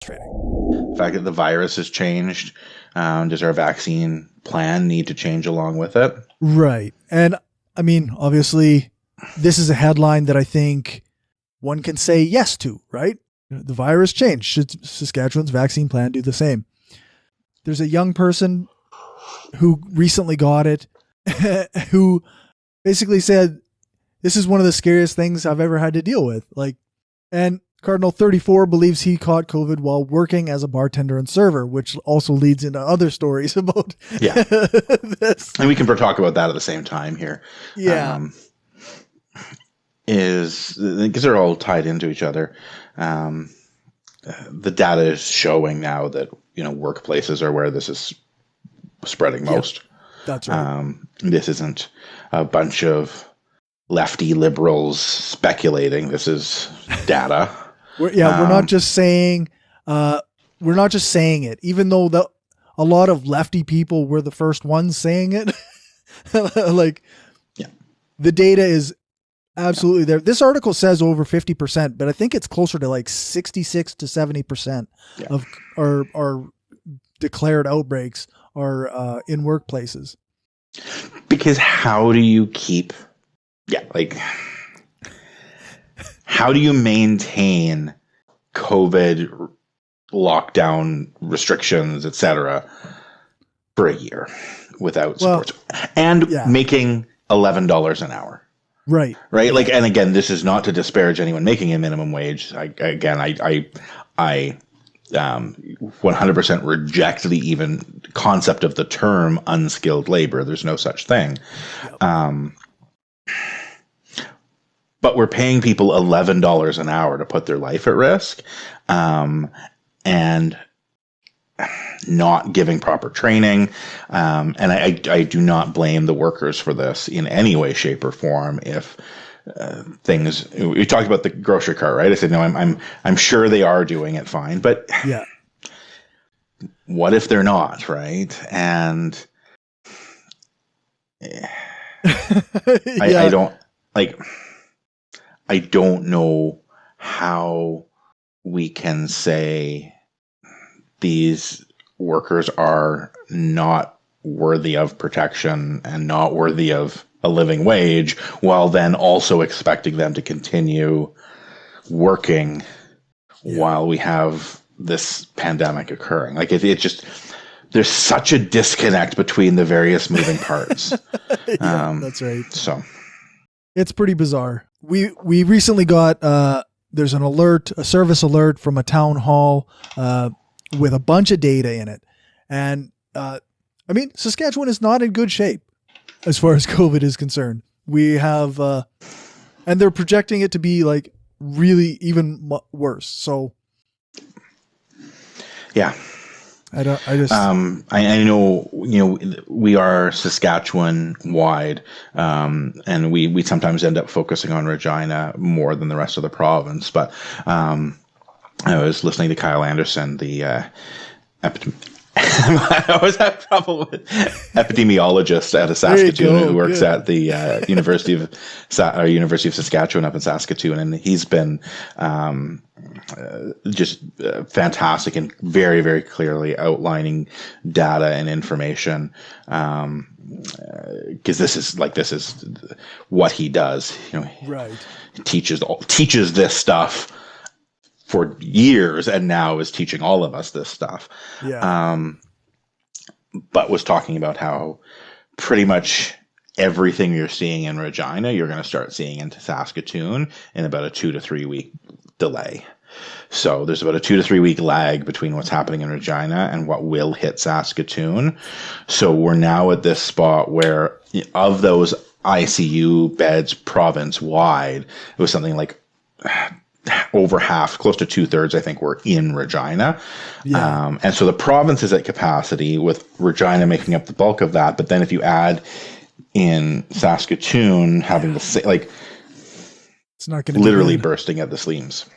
The fact that the virus has changed, does our vaccine plan need to change along with it? Right. And I mean, obviously, this is a headline that I think one can say yes to, right? The virus changed. Should Saskatchewan's vaccine plan do the same? There's a young person who recently got it who basically said, this is one of the scariest things I've ever had to deal with. And Cardinal 34 believes he caught COVID while working as a bartender and server, which also leads into other stories about this. And we can talk about that at the same time here. Yeah. Because they're all tied into each other. The data is showing now that, workplaces are where this is spreading most. Yep. That's right. This isn't a bunch of lefty liberals speculating. This is data. We're not just saying it, even though a lot of lefty people were the first ones saying it. The data is absolutely there. This article says over 50%, but I think it's closer to 66 to 70% of our declared outbreaks are in workplaces. Because how do you keep, how do you maintain COVID lockdown restrictions, etc., for a year without support and making $11 an hour? Right. Right. And again, this is not to disparage anyone making a minimum wage. I 100% reject the even concept of the term unskilled labor. There's no such thing. Yep. But we're paying people $11 an hour to put their life at risk, and not giving proper training. And I do not blame the workers for this in any way, shape, or form. If things, we talked about the grocery cart, right? I said, no, I'm sure they are doing it fine, but what if they're not, right? And I don't know how we can say these workers are not worthy of protection and not worthy of a living wage, while then also expecting them to continue working while we have this pandemic occurring. It just, there's such a disconnect between the various moving parts. That's right. So it's pretty bizarre. We recently got, there's a service alert from a town hall, with a bunch of data in it. And, Saskatchewan is not in good shape as far as COVID is concerned. We have, and they're projecting it to be really even worse. So, yeah, I know, we are Saskatchewan wide, and we sometimes end up focusing on Regina more than the rest of the province. But I was listening to Kyle Anderson, the I always have trouble with epidemiologist out of Saskatoon who works at the University of Saskatchewan up in Saskatoon, and he's been just fantastic and very, very clearly outlining data and information. Because this is what he does. Right. He teaches this stuff for years, and now is teaching all of us this stuff. Yeah. But was talking about how pretty much everything you're seeing in Regina, you're going to start seeing into Saskatoon in about a 2 to 3 week delay. So there's about a 2 to 3 week lag between what's happening in Regina and what will hit Saskatoon. So we're now at this spot where, of those ICU beds province wide, it was something like over half, close to 2/3, I think, were in Regina. Yeah. And so the province is at capacity, with Regina making up the bulk of that. But then if you add in Saskatoon having the it's not going to literally bursting at the seams.